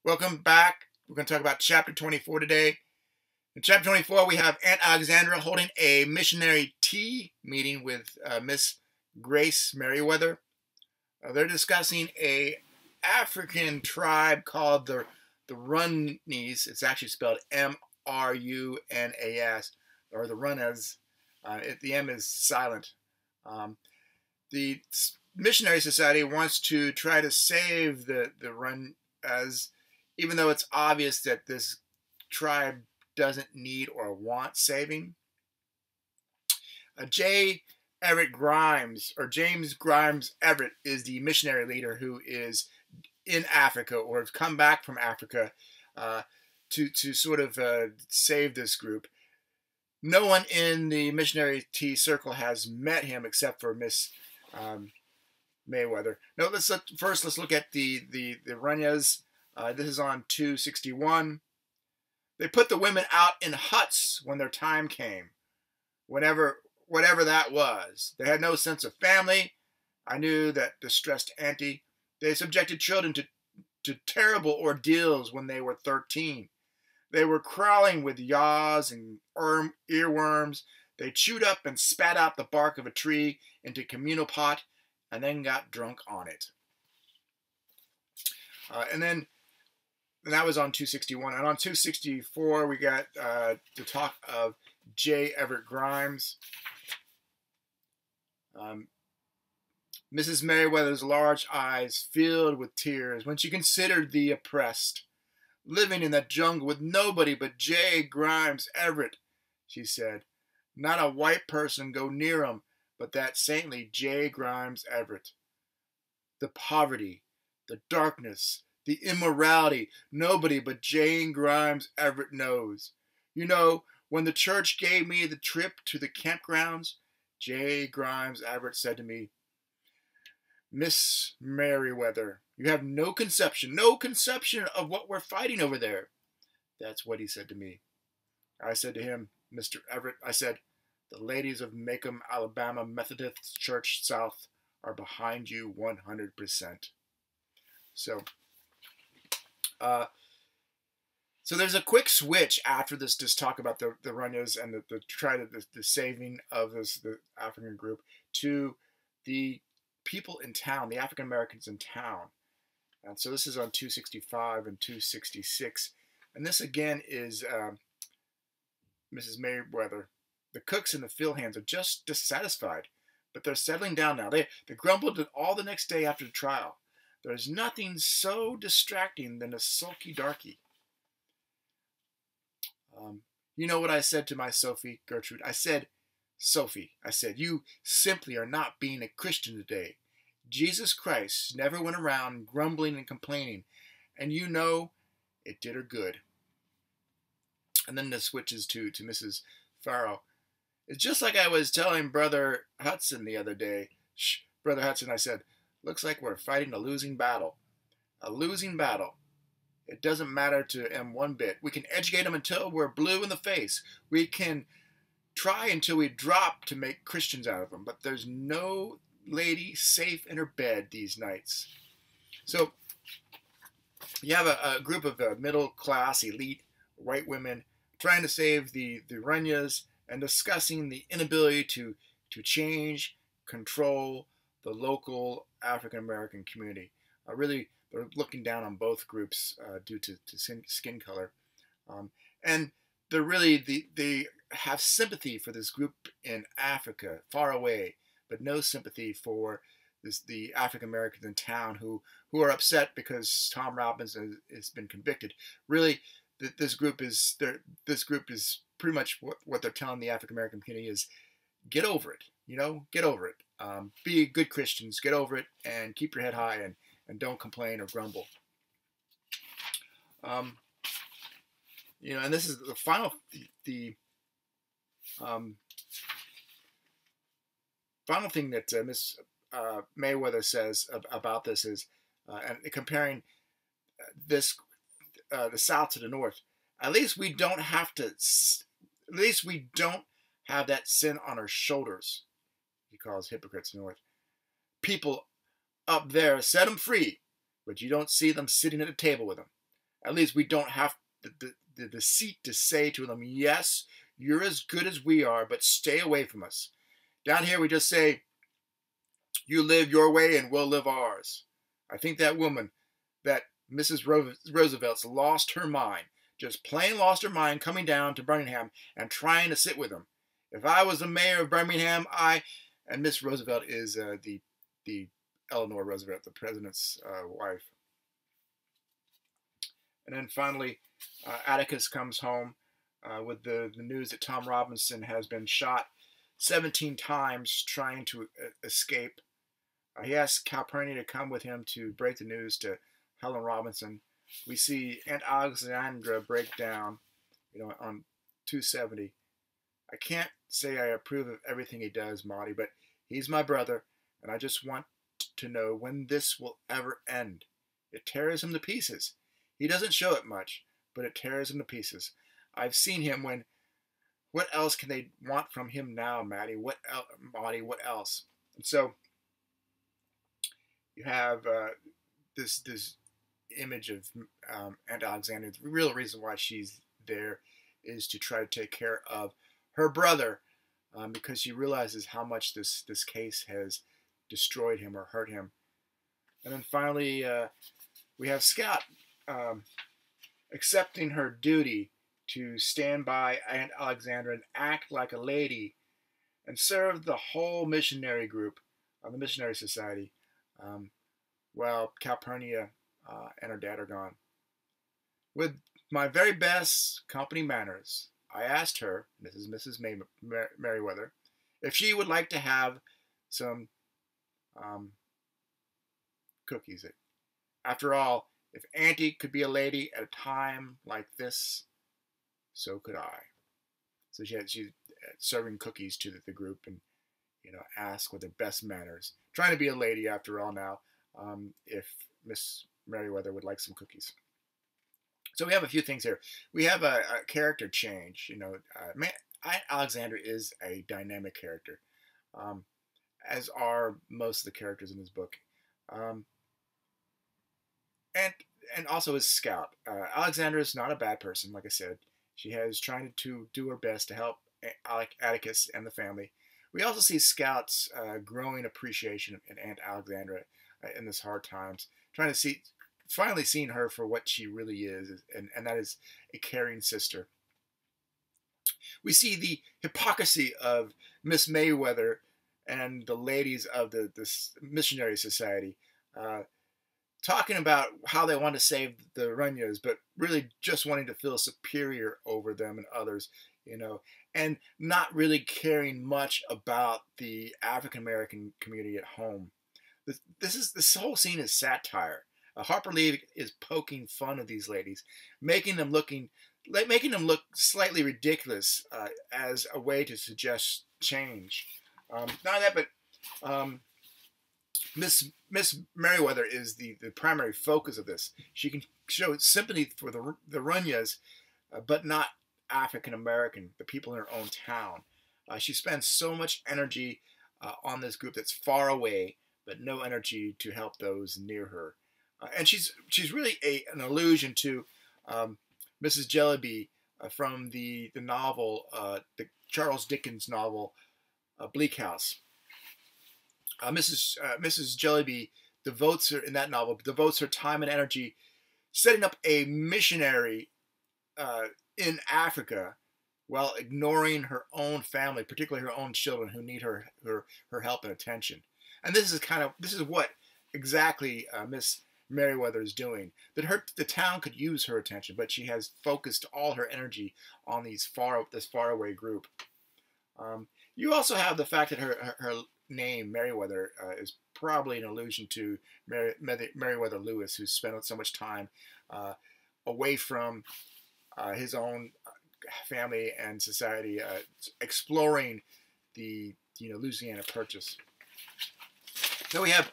Welcome back. We're going to talk about chapter 24 today. In chapter 24, we have Aunt Alexandra holding a missionary tea meeting with Miss Grace Merriweather. They're discussing a African tribe called the Runnese. It's actually spelled Mrunas, or the Runners. The M is silent. The Missionary Society wants to try to save the Runners, even though it's obvious that this tribe doesn't need or want saving. J. Everett Grimes, or James Grimes Everett, is the missionary leader who is in Africa or has come back from Africa to sort of save this group. No one in the missionary tea circle has met him except for Miss Mayweather. No, let's look at the Runyas. This is on 261. They put the women out in huts when their time came, whatever that was. They had no sense of family. I knew that distressed auntie. They subjected children to terrible ordeals when they were 13. They were crawling with yaws and earworms. They chewed up and spat out the bark of a tree into communal pot and then got drunk on it. And that was on 261. And on 264, we got the talk of J. Everett Grimes. Mrs. Merriweather's large eyes filled with tears when she considered the oppressed. Living in that jungle with nobody but J. Grimes Everett, she said. Not a white person go near him, but that saintly J. Grimes Everett. The poverty, the darkness, the immorality, nobody but Jane Grimes Everett knows. You know, when the church gave me the trip to the campgrounds, J. Grimes Everett said to me, Miss Merriweather, you have no conception of what we're fighting over there. That's what he said to me. I said to him, Mr. Everett, I said, the ladies of Macomb, Alabama Methodist Church South are behind you 100%. So there's a quick switch after this talk about the Runyas and the saving of the African group to the people in town, the African Americans in town. And so this is on 265 and 266. And this again is Mrs. Mayweather. The cooks and the field hands are just dissatisfied, but they're settling down now. They grumbled all the next day after the trial. There's nothing so distracting than a sulky darky. You know what I said to my Sophie, Gertrude? I said, Sophie, you simply are not being a Christian today. Jesus Christ never went around grumbling and complaining, and you know it did her good. And then this switches to Mrs. Farrow. It's just like I was telling Brother Hudson the other day. Shh, Brother Hudson, I said, looks like we're fighting a losing battle. A losing battle. It doesn't matter to him one bit. We can educate him until we're blue in the face. We can try until we drop to make Christians out of them. But there's no lady safe in her bed these nights. So you have a group of middle-class, elite, white women trying to save the Runyas and discussing the inability to change, control the local African-American community. Really, they're looking down on both groups due to skin color. And they have sympathy for this group in Africa, far away, but no sympathy for the African Americans in town who are upset because Tom Robbins has been convicted. Really, this group is pretty much what they're telling the African American community is, get over it. Get over it. Be good Christians. Get over it and keep your head high and don't complain or grumble. And this is the final final thing that Miss Mayweather says about this is, and comparing this the South to the North. At least we don't have that sin on our shoulders. He calls hypocrites North. People up there set them free, but you don't see them sitting at a table with them. At least we don't have the deceit to say to them, yes, you're as good as we are, but stay away from us. Down here, we just say, you live your way and we'll live ours. I think that woman, that Mrs. Roosevelt's lost her mind, just plain lost her mind coming down to Birmingham and trying to sit with him. If I was the mayor of Birmingham, and Miss Roosevelt is the Eleanor Roosevelt, the president's wife. And then finally, Atticus comes home with the news that Tom Robinson has been shot 17 times trying to escape. He asks Calpurnia to come with him to break the news to Helen Robinson. We see Aunt Alexandra break down, on 270. I can't say I approve of everything he does, Maudie, but he's my brother, and I just want to know when this will ever end. It tears him to pieces. He doesn't show it much, but it tears him to pieces. I've seen him when. What else can they want from him now, Maddie? Maudie? What else? And so you have this image of Aunt Alexandra. The real reason why she's there is to try to take care of her brother, because she realizes how much this case has destroyed him or hurt him. And then finally, we have Scout accepting her duty to stand by Aunt Alexandra and act like a lady and serve the whole missionary group, the missionary society, while Calpurnia and her dad are gone. With my very best company manners, I asked her, this is Mrs. Merriweather, if she would like to have some cookies. After all, if Auntie could be a lady at a time like this, so could I. So she's serving cookies to the group and, ask with her best manners. Trying to be a lady after all now, if Miss Merriweather would like some cookies. So we have a few things here. We have a character change. Alexander is a dynamic character, as are most of the characters in this book. And also his Scout. Alexandra is not a bad person, like I said. She has trying to do her best to help Atticus and the family. We also see Scout's growing appreciation in Aunt Alexandra in this hard times. Finally seeing her for what she really is, and that is a caring sister. We see the hypocrisy of Miss Mayweather and the ladies of the missionary society, talking about how they want to save the Runyas, but really just wanting to feel superior over them and others, and not really caring much about the African American community at home. This whole scene is satire. Harper Lee is poking fun of these ladies, making them look slightly ridiculous as a way to suggest change. Not that, but Miss Merriweather is the primary focus of this. She can show sympathy for the Runyas, but not African American, the people in her own town. She spends so much energy on this group that's far away, but no energy to help those near her. And she's really an allusion to Mrs. Jellyby from the novel, the Charles Dickens novel, Bleak House. Mrs. Jellyby devotes her time and energy setting up a missionary in Africa, while ignoring her own family, particularly her own children who need her help and attention. And this is what exactly Miss Merriweather is doing. That the town could use her attention, but she has focused all her energy on this faraway group. You also have the fact that her name Merriweather is probably an allusion to Meriwether Lewis, who spent so much time away from his own family and society, exploring the Louisiana Purchase. So we have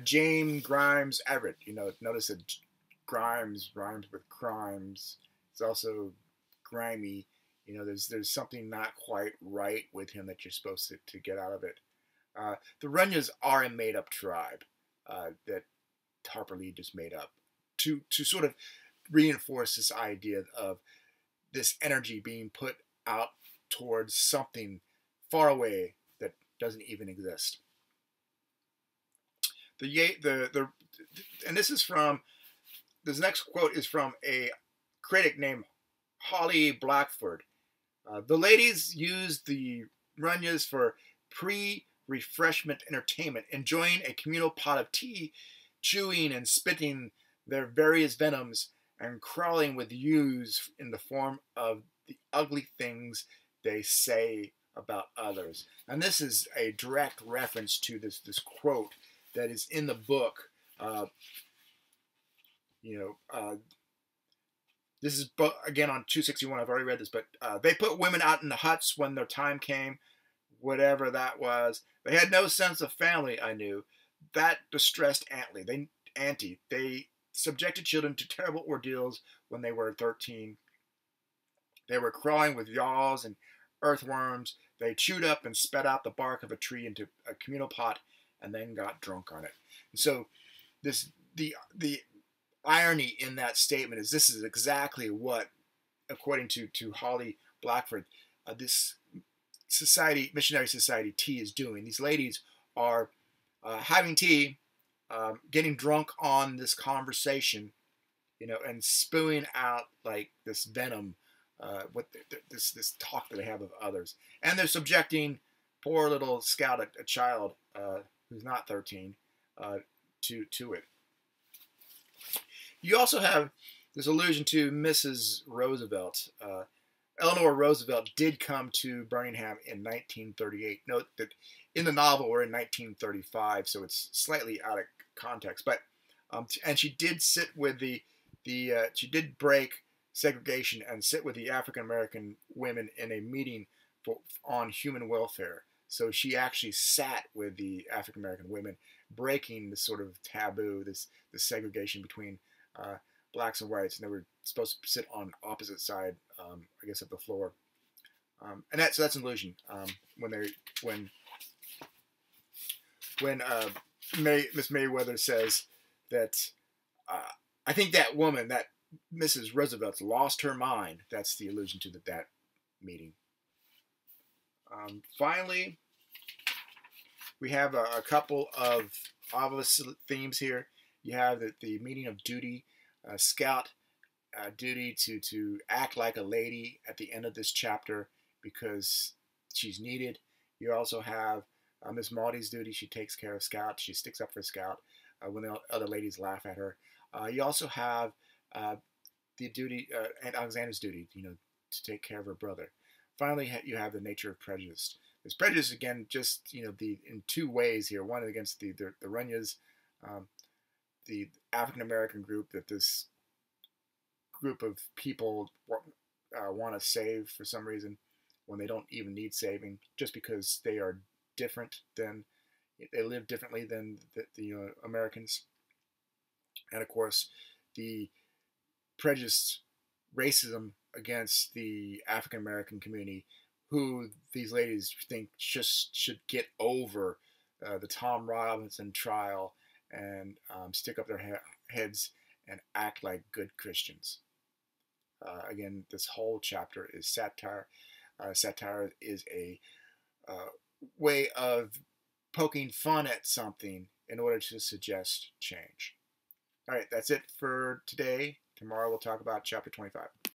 James Grimes Everett. Notice that Grimes rhymes with crimes. It's also grimy. There's something not quite right with him that you're supposed to get out of it. The Runyas are a made-up tribe that Harper Lee just made up to sort of reinforce this idea of this energy being put out towards something far away that doesn't even exist. And this next quote is from a critic named Holly Blackford. The ladies used the Runyas for pre-refreshment entertainment, enjoying a communal pot of tea, chewing and spitting their various venoms, and crawling with ewes in the form of the ugly things they say about others. And this is a direct reference to this quote that is in the book. This is again on 261. I've already read this, but they put women out in the huts when their time came, whatever that was. They had no sense of family, I knew. That distressed Auntie. They subjected children to terrible ordeals when they were 13. They were crawling with yaws and earthworms. They chewed up and spat out the bark of a tree into a communal pot and then got drunk on it. And so the irony in that statement is this is exactly what, according to Holly Blackford, this missionary society tea is doing. These ladies are having tea, getting drunk on this conversation, and spewing out like this venom, this talk that they have of others, and they're subjecting poor little Scout, a child who's not 13, to it. You also have this allusion to Mrs. Roosevelt. Eleanor Roosevelt did come to Birmingham in 1938. Note that in the novel we're in 1935, so it's slightly out of context. But and she did sit with she did break segregation and sit with the African American women in a meeting on human welfare. So she actually sat with the African American women, breaking this sort of taboo, this segregation between blacks and whites, and they were supposed to sit on opposite side, I guess, of the floor. And that's an illusion. When Miss Mayweather says that I think that woman, that Mrs. Roosevelt, lost her mind. That's the allusion to that meeting. Finally, we have a couple of obvious themes here. You have the meaning of duty, Scout duty to act like a lady at the end of this chapter because she's needed. You also have Miss Maudie's duty. She takes care of Scout. She sticks up for Scout when the other ladies laugh at her. You also have the duty, Aunt Alexander's duty, to take care of her brother. Finally, you have the nature of prejudice. There's prejudice again, just in two ways here. One against the Runyas, the African American group that this group of people want to save for some reason when they don't even need saving, just because they are different than they live differently than the Americans. And of course, the prejudice, racism against the African American community, who these ladies think just should get over the Tom Robinson trial and stick up their heads and act like good Christians. Again, this whole chapter is satire. Satire is a way of poking fun at something in order to suggest change. All right, that's it for today. Tomorrow we'll talk about chapter 25.